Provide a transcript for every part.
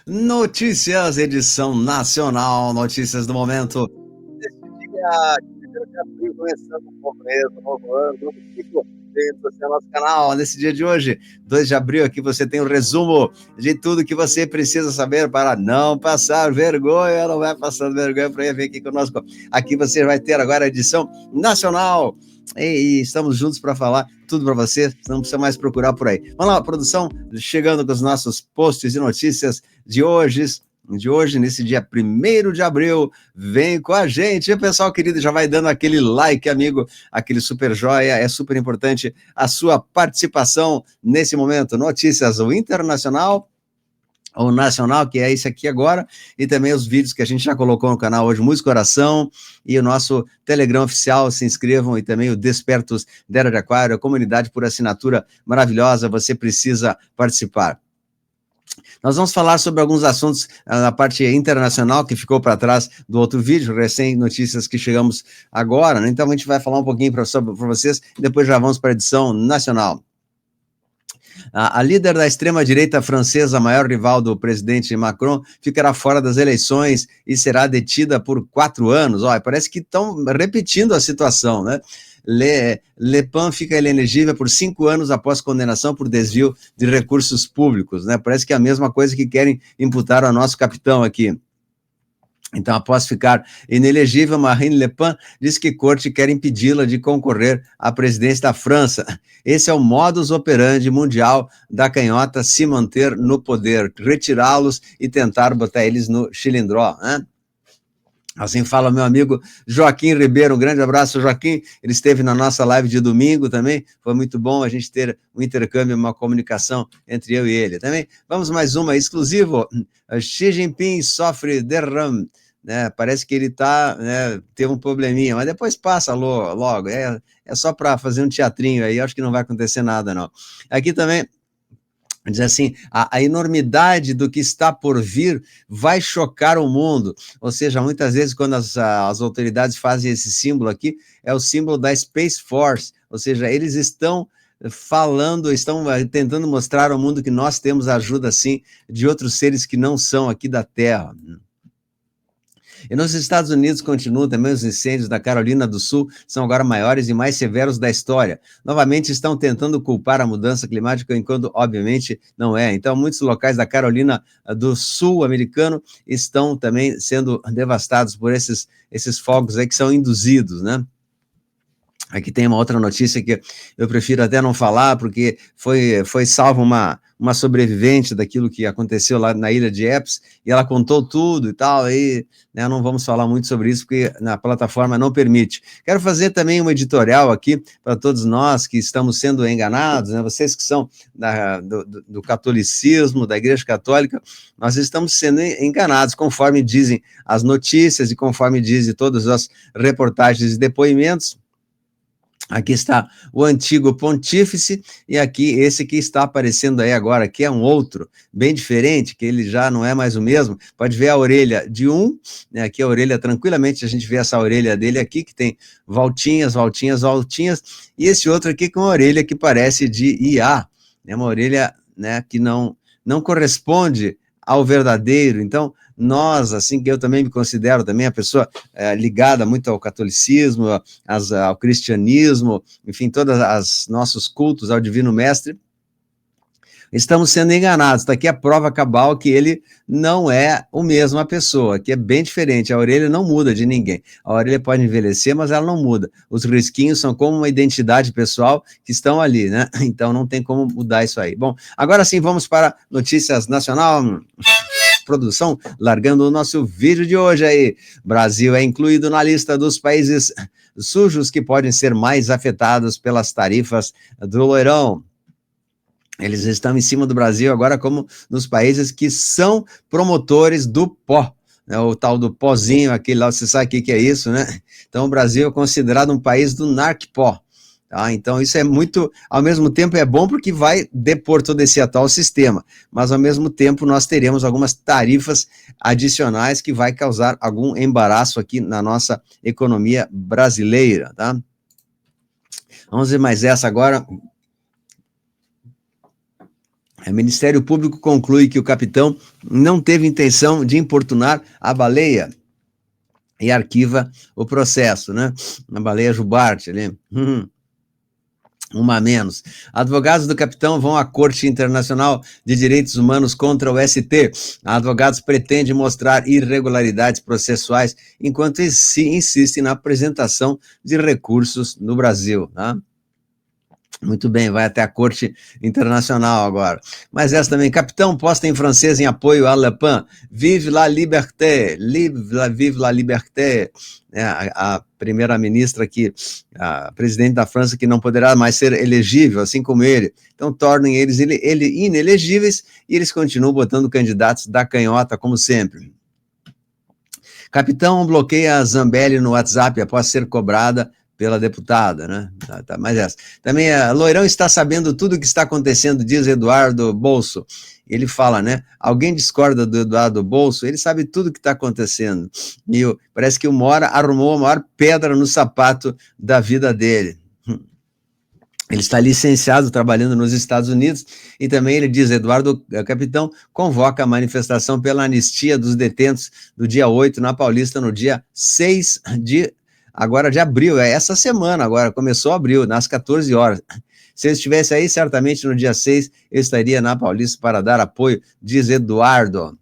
Notícias, edição nacional, notícias do momento. Neste dia, 1º de abril, começando um novo mês, um novo ano, um novo ciclo dentro do nosso canal. Nesse dia de hoje, 2 de abril, aqui você tem um resumo de tudo que você precisa saber para não passar vergonha. Não vai passando vergonha para vir aqui conosco. Aqui você vai ter agora a edição nacional. E estamos juntos para falar tudo para você, não precisa mais procurar por aí. Vamos lá, produção, chegando com os nossos posts e notícias de hoje, nesse dia 1º de abril, vem com a gente. E o pessoal querido já vai dando aquele like, amigo, aquele super joia, é super importante a sua participação nesse momento. Notícias, o internacional, o nacional, que é esse aqui agora, e também os vídeos que a gente já colocou no canal hoje, Música Oração, e o nosso Telegram oficial, se inscrevam, e também o Despertos da Era de Aquário, a comunidade por assinatura maravilhosa, você precisa participar. Nós vamos falar sobre alguns assuntos na parte internacional, que ficou para trás do outro vídeo, recém-notícias que chegamos agora, né? Então a gente vai falar um pouquinho para vocês, e depois já vamos para a edição nacional. A líder da extrema-direita francesa, a maior rival do presidente Macron, ficará fora das eleições e será detida por 4 anos. Olha, parece que estão repetindo a situação, né? Le Pen fica inelegível por 5 anos após condenação por desvio de recursos públicos, né? Parece que é a mesma coisa que querem imputar ao nosso capitão aqui. Então, após ficar inelegível, Marine Le Pen diz que corte quer impedi-la de concorrer à presidência da França. Esse é o modus operandi mundial da canhota se manter no poder, retirá-los e tentar botar eles no chilindró, né? Assim fala meu amigo Joaquim Ribeiro, um grande abraço, Joaquim, ele esteve na nossa live de domingo também, foi muito bom a gente ter um intercâmbio, uma comunicação entre eu e ele também. Vamos mais uma, exclusivo, Xi Jinping sofre derrame, né? Parece que ele teve um probleminha, mas depois passa logo, é só para fazer um teatrinho aí, acho que não vai acontecer nada não. Aqui também, diz assim, a enormidade do que está por vir vai chocar o mundo, ou seja, muitas vezes quando as autoridades fazem esse símbolo aqui, é o símbolo da Space Force, ou seja, eles estão tentando mostrar ao mundo que nós temos ajuda, sim, de outros seres que não são aqui da Terra. E nos Estados Unidos continuam também os incêndios da Carolina do Sul, são agora maiores e mais severos da história. Novamente estão tentando culpar a mudança climática, enquanto obviamente não é. Então, muitos locais da Carolina do Sul americano estão também sendo devastados por esses fogos aí que são induzidos, né? Aqui tem uma outra notícia que eu prefiro até não falar, porque foi salva uma sobrevivente daquilo que aconteceu lá na ilha de Epes, e ela contou tudo e tal, aí né, não vamos falar muito sobre isso, porque na plataforma não permite. Quero fazer também um editorial aqui para todos nós que estamos sendo enganados, né, vocês que são do catolicismo, da Igreja Católica, nós estamos sendo enganados, conforme dizem as notícias e conforme dizem todas as reportagens e depoimentos. Aqui está o antigo pontífice, e aqui esse que está aparecendo aí agora, que é um outro, bem diferente, que ele já não é mais o mesmo. Pode ver a orelha de um, né, aqui a orelha, tranquilamente a gente vê essa orelha dele aqui, que tem voltinhas, e esse outro aqui com uma orelha que parece de IA, né, uma orelha, né, que não corresponde ao verdadeiro. Então, nós, assim que eu também me considero também a pessoa ligada muito ao catolicismo, ao cristianismo, enfim, todos os nossos cultos ao Divino Mestre, estamos sendo enganados. Está aqui a prova cabal que ele não é o mesmo a pessoa, que é bem diferente. A orelha não muda de ninguém. A orelha pode envelhecer, mas ela não muda. Os risquinhos são como uma identidade pessoal que estão ali, né? Então não tem como mudar isso aí. Bom, agora sim vamos para notícias nacional. Produção, largando o nosso vídeo de hoje aí. Brasil é incluído na lista dos países sujos que podem ser mais afetados pelas tarifas do loirão. Eles estão em cima do Brasil agora como nos países que são promotores do pó, né, o tal do pozinho, aquele lá, você sabe o que é isso, né? Então o Brasil é considerado um país do narc-pó. Tá? Então isso é muito, ao mesmo tempo é bom porque vai depor todo esse atual sistema, mas ao mesmo tempo nós teremos algumas tarifas adicionais que vai causar algum embaraço aqui na nossa economia brasileira, tá? Vamos ver mais essa agora. O Ministério Público conclui que o capitão não teve intenção de importunar a baleia e arquiva o processo, né? A baleia jubarte ali. Uma a menos. Advogados do capitão vão à Corte Internacional de Direitos Humanos contra o ST. Advogados pretendem mostrar irregularidades processuais enquanto insistem na apresentação de recursos no Brasil. Tá? Muito bem, vai até a Corte Internacional agora. Mas essa também, capitão posta em francês em apoio a Le Pen. Vive la liberté, vive la liberté. A primeira-ministra aqui, a presidente da França, que não poderá mais ser elegível, assim como ele. Então, tornem eles inelegíveis e eles continuam botando candidatos da canhota, como sempre. Capitão bloqueia a Zambelli no WhatsApp após ser cobrada pela deputada, né? Mas essa. Também, Loirão está sabendo tudo o que está acontecendo, diz Eduardo Bolso. Ele fala, né? Alguém discorda do Eduardo Bolso? Ele sabe tudo o que está acontecendo. E parece que o Mora arrumou a maior pedra no sapato da vida dele. Ele está licenciado, trabalhando nos Estados Unidos, e também ele diz, Eduardo Capitão convoca a manifestação pela anistia dos detentos do dia 8 na Paulista, no dia 6 de abril, é essa semana agora, começou abril, nas 14 horas. Se eu estivesse aí, certamente no dia 6, eu estaria na Paulista para dar apoio, diz Eduardo.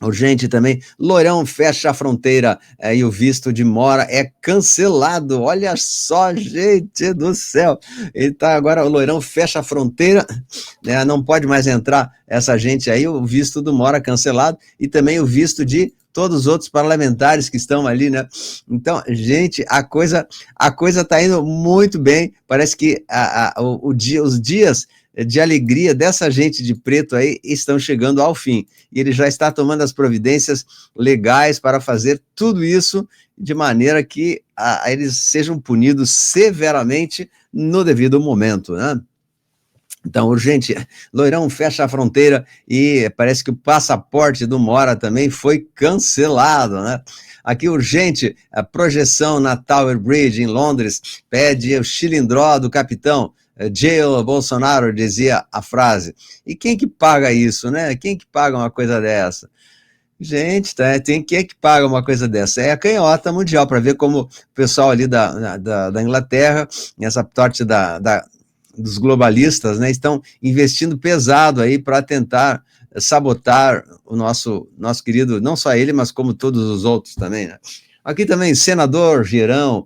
Urgente também, Loirão fecha a fronteira e o visto de mora é cancelado. Olha só, gente do céu. Então agora o Loirão fecha a fronteira, né, não pode mais entrar essa gente aí, o visto do mora cancelado e também o visto de todos os outros parlamentares que estão ali, né? Então, gente, a coisa está indo muito bem. Parece que os dias de alegria dessa gente de preto aí estão chegando ao fim. E ele já está tomando as providências legais para fazer tudo isso de maneira que eles sejam punidos severamente no devido momento, né? Então, urgente, Loirão fecha a fronteira e parece que o passaporte do Mora também foi cancelado, né? Aqui, urgente, a projeção na Tower Bridge, em Londres, pede o chilindró do capitão. Jail Bolsonaro, dizia a frase. E quem que paga isso, né? Quem que paga uma coisa dessa? Gente, quem é que paga uma coisa dessa? É a canhota mundial, para ver como o pessoal ali da Inglaterra, nessa parte dos globalistas, né, estão investindo pesado aí para tentar sabotar o nosso querido, não só ele, mas como todos os outros também, né? Aqui também, senador Girão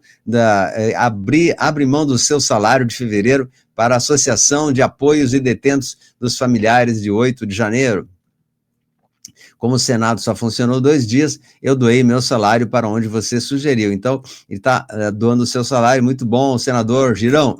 abre mão do seu salário de fevereiro para a Associação de Apoios e Detentos dos Familiares de 8 de janeiro. Como o Senado só funcionou 2 dias, eu doei meu salário para onde você sugeriu. Então, ele está doando o seu salário, muito bom, senador Girão.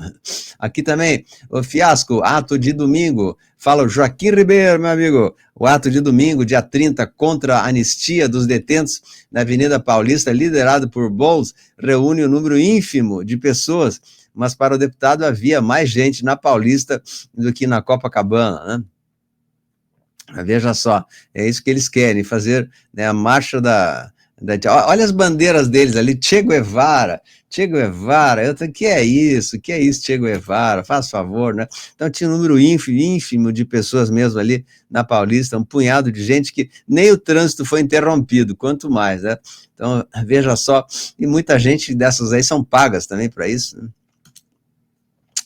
Aqui também, o fiasco, ato de domingo, fala o Joaquim Ribeiro, meu amigo, o ato de domingo, dia 30, contra a anistia dos detentos na Avenida Paulista, liderado por Boulos, reúne um número ínfimo de pessoas, mas para o deputado havia mais gente na Paulista do que na Copacabana, né? Veja só, é isso que eles querem, fazer, né, a marcha olha as bandeiras deles ali, Che Guevara, que é isso, Che Guevara, faz favor, né? Então tinha um número ínfimo de pessoas mesmo ali na Paulista, um punhado de gente que nem o trânsito foi interrompido, quanto mais, né? Então, veja só, e muita gente dessas aí são pagas também para isso, né?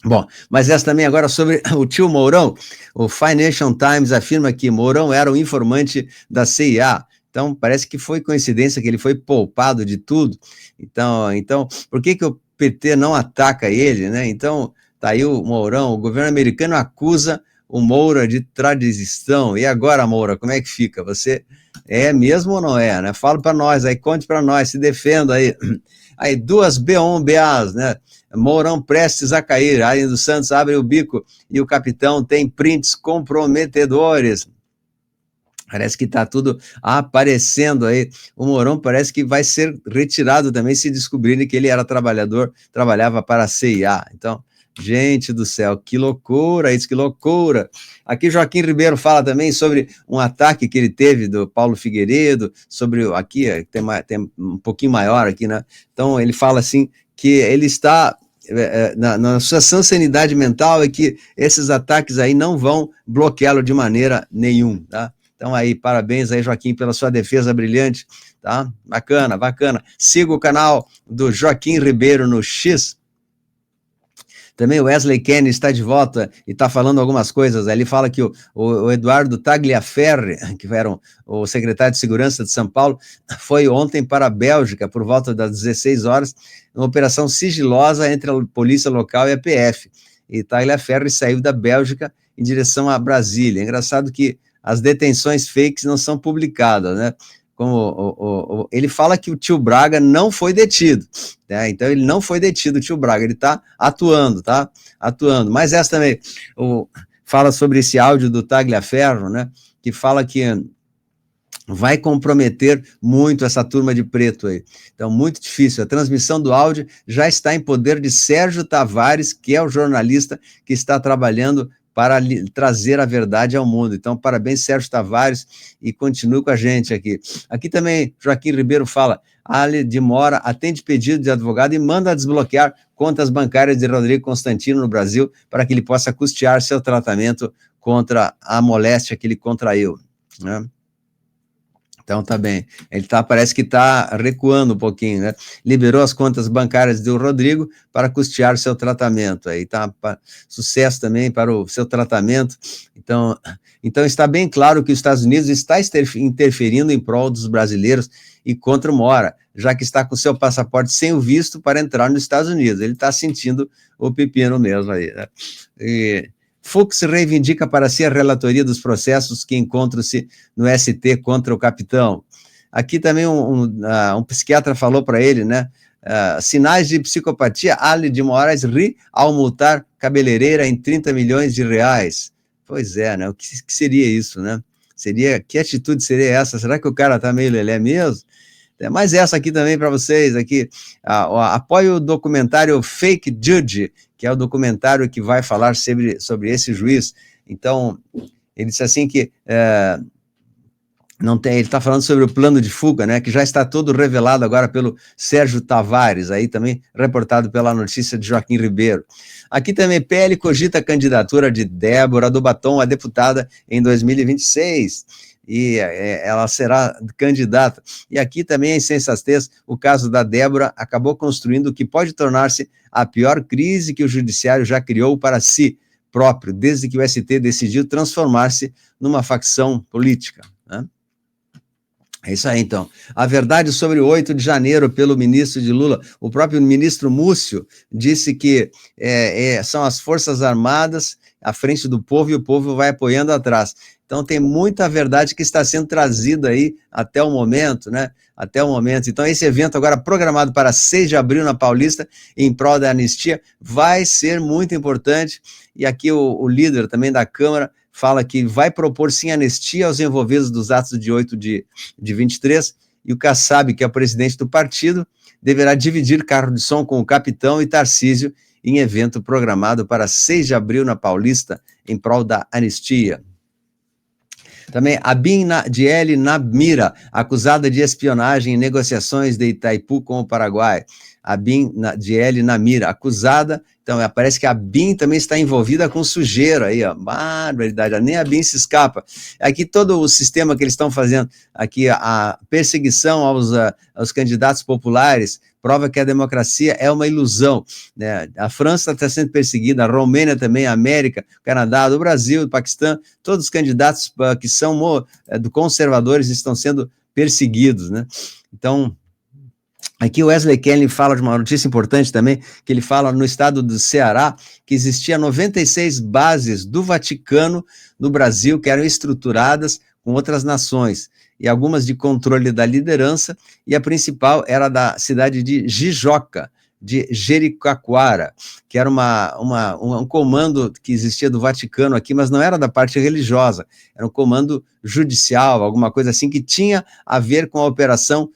Bom, mas essa também agora sobre o tio Mourão. O Financial Times afirma que Mourão era o informante da CIA. Então, parece que foi coincidência que ele foi poupado de tudo. Então por que o PT não ataca ele, né? Então, tá aí o Mourão, o governo americano acusa o Moura de tradição. E agora, Moura, como é que fica? Você é mesmo ou não é, né? Fala para nós aí, conte para nós, se defenda aí. Aí, 2 BAs, né? Mourão prestes a cair, Arlindo dos Santos abre o bico e o capitão tem prints comprometedores. Parece que está tudo aparecendo aí. O Mourão parece que vai ser retirado também se descobrirem que ele era trabalhava para a CIA. Então, gente do céu, que loucura isso, que loucura. Aqui Joaquim Ribeiro fala também sobre um ataque que ele teve do Paulo Figueiredo, sobre, aqui tem um pouquinho maior aqui, né? Então, ele fala assim, que ele está na sua sanidade mental, é que esses ataques aí não vão bloqueá-lo de maneira nenhuma, tá? Então aí, parabéns aí, Joaquim, pela sua defesa brilhante, tá? Bacana, bacana. Siga o canal do Joaquim Ribeiro no X. Também o Wesley Kenny está de volta e está falando algumas coisas. Ele fala que o Eduardo Tagliaferri, que era o secretário de Segurança de São Paulo, foi ontem para a Bélgica, por volta das 16 horas, uma operação sigilosa entre a polícia local e a PF. E Tagliaferri saiu da Bélgica em direção a Brasília. É engraçado que as detenções fakes não são publicadas, né? Como ele fala que o tio Braga não foi detido, né? Então ele não foi detido, o tio Braga, ele está atuando, tá? Atuando. Mas essa também, fala sobre esse áudio do Tagliaferro, né? Que fala que vai comprometer muito essa turma de preto aí. Então, muito difícil. A transmissão do áudio já está em poder de Sérgio Tavares, que é o jornalista que está trabalhando para trazer a verdade ao mundo. Então, parabéns, Sérgio Tavares, e continue com a gente aqui. Aqui também, Joaquim Ribeiro fala, Ali de Mora atende pedido de advogado e manda desbloquear contas bancárias de Rodrigo Constantino no Brasil para que ele possa custear seu tratamento contra a moléstia que ele contraiu, né? Então tá bem, ele parece que está recuando um pouquinho, né? Liberou as contas bancárias do Rodrigo para custear seu tratamento, aí tá, sucesso também para o seu tratamento. Então está bem claro que os Estados Unidos está interferindo em prol dos brasileiros e contra o Mora, já que está com seu passaporte sem o visto para entrar nos Estados Unidos. Ele está sentindo o pepino mesmo aí, né? Fux reivindica para si a relatoria dos processos que encontram-se no ST contra o capitão. Aqui também um psiquiatra falou para ele, né? Sinais de psicopatia, Ali de Moraes ri ao multar cabeleireira em 30 milhões de reais. Pois é, né? O que seria isso, né? Que atitude seria essa? Será que o cara tá meio lelé mesmo? Mas essa aqui também para vocês, aqui, apoio o documentário Fake Judge, que é o documentário que vai falar sobre esse juiz. Então, ele disse assim que ele está falando sobre o plano de fuga, né, que já está todo revelado agora pelo Sérgio Tavares, aí também reportado pela notícia de Joaquim Ribeiro. Aqui também, PL cogita a candidatura de Débora do Batom a deputada em 2026, e ela será candidata. E aqui também, em sensatez, o caso da Débora acabou construindo o que pode tornar-se a pior crise que o judiciário já criou para si próprio, desde que o ST decidiu transformar-se numa facção política, né? É isso aí, então. A verdade sobre o 8 de janeiro pelo ministro de Lula. O próprio ministro Múcio disse que são as Forças Armadas à frente do povo e o povo vai apoiando atrás. Então, tem muita verdade que está sendo trazida aí até o momento, né? Até o momento. Então, esse evento agora programado para 6 de abril na Paulista, em prol da anistia, vai ser muito importante. E aqui o líder também da Câmara fala que vai propor sim anistia aos envolvidos dos atos de 8 de 23, e o Kassab, que é o presidente do partido, deverá dividir carro de som com o capitão e Tarcísio em evento programado para 6 de abril na Paulista, em prol da anistia. Também Abin Diele Namira, acusada de espionagem em negociações de Itaipu com o Paraguai. Abin Diele Namira, acusada. Então, parece que a Abin também está envolvida com sujeira aí, ó. Barbaridade, nem a Abin se escapa. Aqui todo o sistema que eles estão fazendo, aqui a perseguição aos candidatos populares, prova que a democracia é uma ilusão, né? A França está sendo perseguida, a Romênia também, a América, o Canadá, o Brasil, o Paquistão, todos os candidatos que são conservadores estão sendo perseguidos, né? Então, aqui o Wesley Kenny fala de uma notícia importante também, que ele fala no estado do Ceará, que existia 96 bases do Vaticano no Brasil, que eram estruturadas com outras nações, e algumas de controle da liderança, e a principal era da cidade de Jijoca, de Jericoacoara, que era um comando que existia do Vaticano aqui, mas não era da parte religiosa, era um comando judicial, alguma coisa assim, que tinha a ver com a operação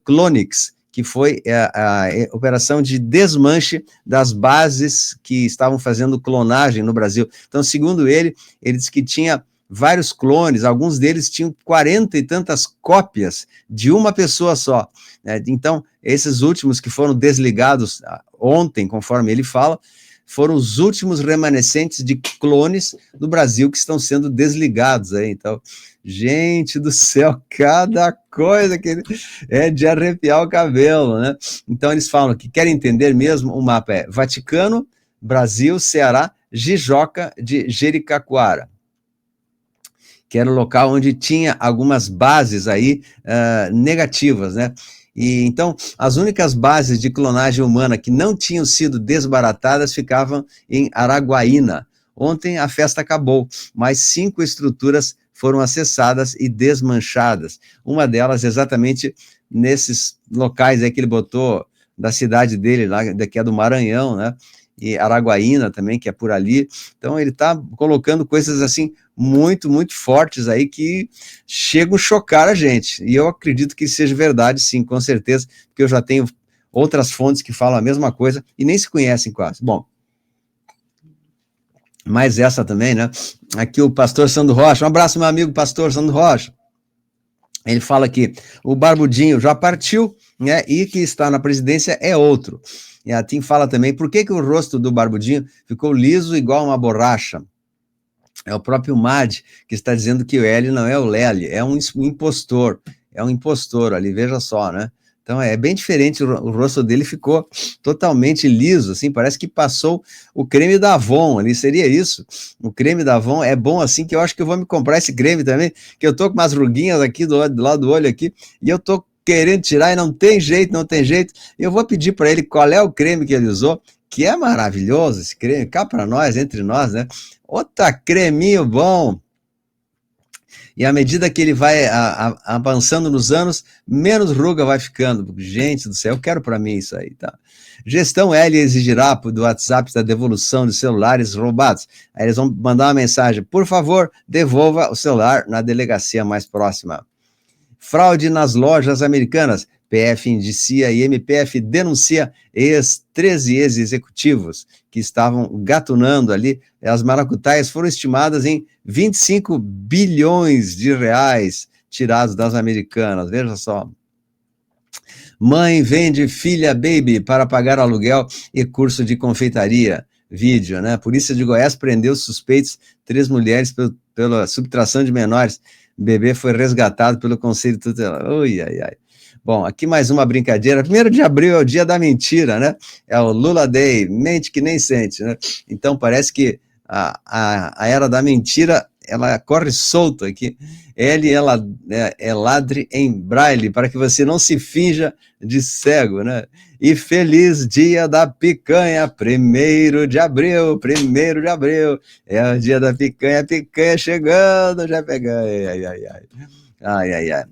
Clonix, que foi a operação de desmanche das bases que estavam fazendo clonagem no Brasil. Então, segundo ele disse que tinha vários clones, alguns deles tinham 40 e tantas cópias de uma pessoa só. Né? Então, esses últimos que foram desligados ontem, conforme ele fala, foram os últimos remanescentes de clones do Brasil que estão sendo desligados aí. Então, gente do céu, cada coisa que é de arrepiar o cabelo, né? Então, eles falam que querem entender mesmo, o mapa é Vaticano, Brasil, Ceará, Jijoca de Jericoacoara, que era o local onde tinha algumas bases aí negativas, né? E, então, as únicas bases de clonagem humana que não tinham sido desbaratadas ficavam em Araguaína. Ontem a festa acabou, mas 5 estruturas foram acessadas e desmanchadas. Uma delas exatamente nesses locais aí que ele botou da cidade dele, lá, que é do Maranhão, né? E Araguaína também, que é por ali. Então, ele está colocando coisas assim muito, muito fortes aí que chegam a chocar a gente. E eu acredito que seja verdade, sim, com certeza, porque eu já tenho outras fontes que falam a mesma coisa e nem se conhecem quase. Bom, mais essa também, né? Aqui o pastor Sandro Rocha. Um abraço, meu amigo pastor Sandro Rocha. Ele fala que o Barbudinho já partiu, né? E que está na presidência é outro. E a Tim fala também, por que o rosto do Barbudinho ficou liso igual uma borracha? É o próprio Mad que está dizendo que o L não é o Lely, é um impostor ali, veja só, né? Então é bem diferente, o rosto dele ficou totalmente liso, assim, parece que passou o creme da Avon ali, seria isso? O creme da Avon é bom assim, que eu acho que eu vou me comprar esse creme também, que eu tô com umas ruguinhas aqui do lado do olho aqui, e eu tô querendo tirar e não tem jeito, eu vou pedir para ele qual é o creme que ele usou, que é maravilhoso esse creme, cá para nós, entre nós, né? Outra creminho bom. E à medida que ele vai avançando nos anos, menos ruga vai ficando. Gente do céu, eu quero para mim isso aí, tá? Gestão L exigirá do WhatsApp da devolução de celulares roubados. Aí eles vão mandar uma mensagem, por favor, devolva o celular na delegacia mais próxima. Fraude nas lojas americanas. PF indicia e MPF denuncia 13 ex-executivos que estavam gatunando ali. As maracutaias foram estimadas em 25 bilhões de reais tirados das americanas. Veja só. Mãe vende filha baby para pagar aluguel e curso de confeitaria. Vídeo, né? Polícia de Goiás prendeu suspeitos, 3 mulheres pela subtração de menores. Bebê foi resgatado pelo Conselho Tutelar. Ui, ai, ai. Bom, aqui mais uma brincadeira. 1º de abril é o dia da mentira, né? É o Lula Day, mente que nem sente, né? Então parece que a era da mentira, ela corre solto aqui. Ela é ladre em braille, para que você não se finja de cego, né? E feliz dia da picanha, 1º de abril, 1º de abril, é o dia da picanha, picanha chegando, já peguei, ai, ai, ai, ai, ai, ai.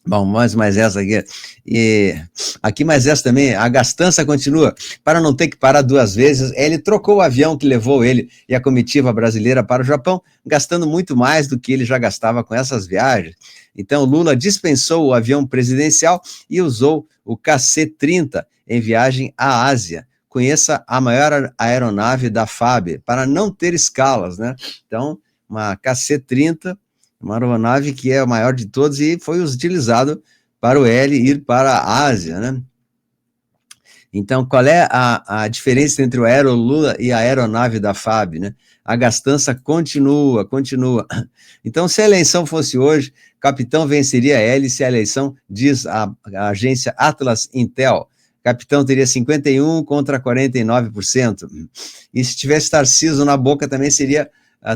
Bom, mais essa aqui. E aqui mais essa também, a gastança continua. Para não ter que parar 2 vezes, ele trocou o avião que levou ele e a comitiva brasileira para o Japão, gastando muito mais do que ele já gastava com essas viagens. Então, Lula dispensou o avião presidencial e usou o KC-30 em viagem à Ásia. Conheça a maior aeronave da FAB, para não ter escalas, né? Então, uma KC-30, uma aeronave que é a maior de todos e foi utilizado para o L ir para a Ásia, né? Então, qual é a diferença entre o Aerolula e a aeronave da FAB, né? A gastança continua. Então, se a eleição fosse hoje, capitão venceria L, se a eleição, diz a agência Atlas Intel. Capitão teria 51% contra 49%. E se tivesse Tarcísio na boca, também seria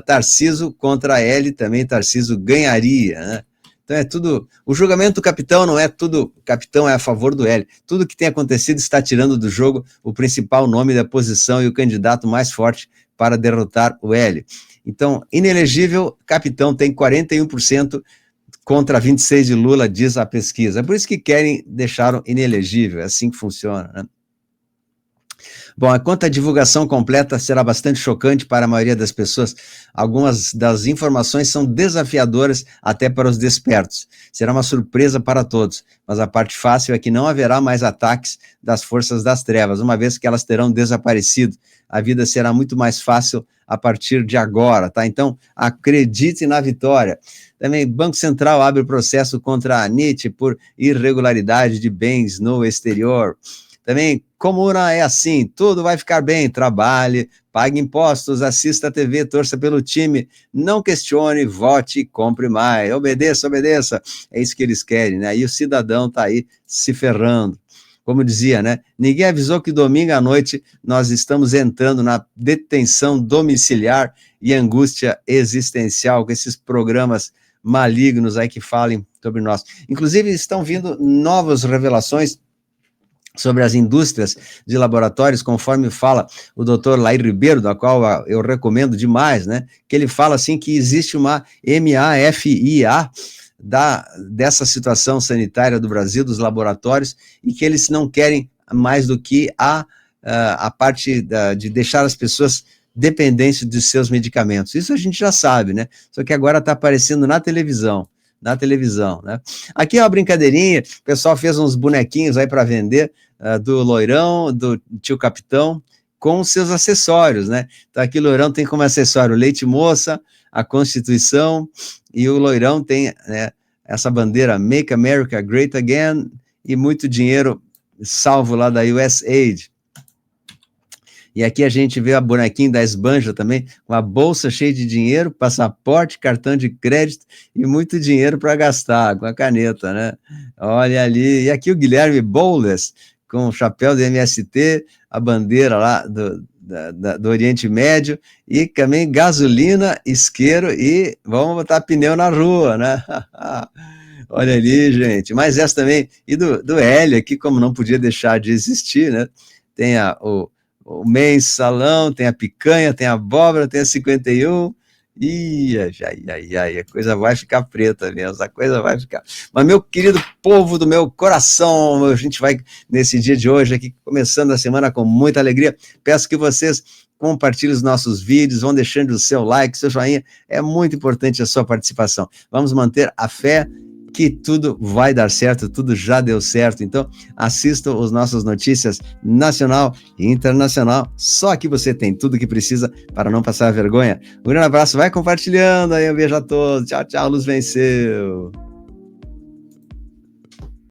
Tarcísio contra L, também Tarcísio ganharia, né? Então é tudo, o julgamento do capitão não é tudo, o capitão é a favor do L. Tudo que tem acontecido está tirando do jogo o principal nome da posição e o candidato mais forte para derrotar o L. Então, inelegível, capitão tem 41% contra 26% de Lula, diz a pesquisa. É por isso que querem deixar o inelegível, é assim que funciona, né? Bom, quanto à divulgação completa, será bastante chocante para a maioria das pessoas. Algumas das informações são desafiadoras até para os despertos. Será uma surpresa para todos, mas a parte fácil é que não haverá mais ataques das forças das trevas, uma vez que elas terão desaparecido. A vida será muito mais fácil a partir de agora, tá? Então, acredite na vitória. Também, Banco Central abre processo contra a Anitte por irregularidade de bens no exterior. Também, Comuna é assim, tudo vai ficar bem, trabalhe, pague impostos, assista a TV, torça pelo time, não questione, vote, compre mais, obedeça, obedeça, é isso que eles querem, né? E o cidadão tá aí se ferrando. Como dizia, né? Ninguém avisou que domingo à noite nós estamos entrando na detenção domiciliar e angústia existencial com esses programas malignos aí que falem sobre nós. Inclusive, estão vindo novas revelações sobre as indústrias de laboratórios, conforme fala o doutor Lair Ribeiro, da qual eu recomendo demais, né? Que ele fala assim que existe uma MAFIA dessa situação sanitária do Brasil, dos laboratórios, e que eles não querem mais do que a parte de deixar as pessoas dependentes dos seus medicamentos. Isso a gente já sabe, né? Só que agora está aparecendo na televisão, né? Aqui é uma brincadeirinha, o pessoal fez uns bonequinhos aí para vender, do Loirão, do Tio Capitão, com seus acessórios, né? Então aqui o Loirão tem como acessório Leite Moça, a Constituição, e o Loirão tem, né, essa bandeira Make America Great Again, e muito dinheiro salvo lá da USAID. E aqui a gente vê a bonequinha da Esbanja também, com a bolsa cheia de dinheiro, passaporte, cartão de crédito e muito dinheiro para gastar, com a caneta, né? Olha ali. E aqui o Guilherme Boulos, com o chapéu do MST, a bandeira lá do Oriente Médio, e também gasolina, isqueiro e vamos botar pneu na rua, né? Olha ali, gente. Mas essa também, e do Hélio aqui, como não podia deixar de existir, né? Tem o mensalão, tem a picanha, tem a abóbora, tem a 51, a coisa vai ficar preta mesmo, a coisa vai ficar. Mas, meu querido povo do meu coração, a gente vai, nesse dia de hoje, aqui, começando a semana com muita alegria, peço que vocês compartilhem os nossos vídeos, vão deixando o seu like, seu joinha, é muito importante a sua participação. Vamos manter a fé que tudo vai dar certo, tudo já deu certo. Então, assistam os nossos notícias nacional e internacional. Só aqui você tem tudo o que precisa para não passar vergonha. Um grande abraço, vai compartilhando aí, um beijo a todos. Tchau, tchau, Luz venceu.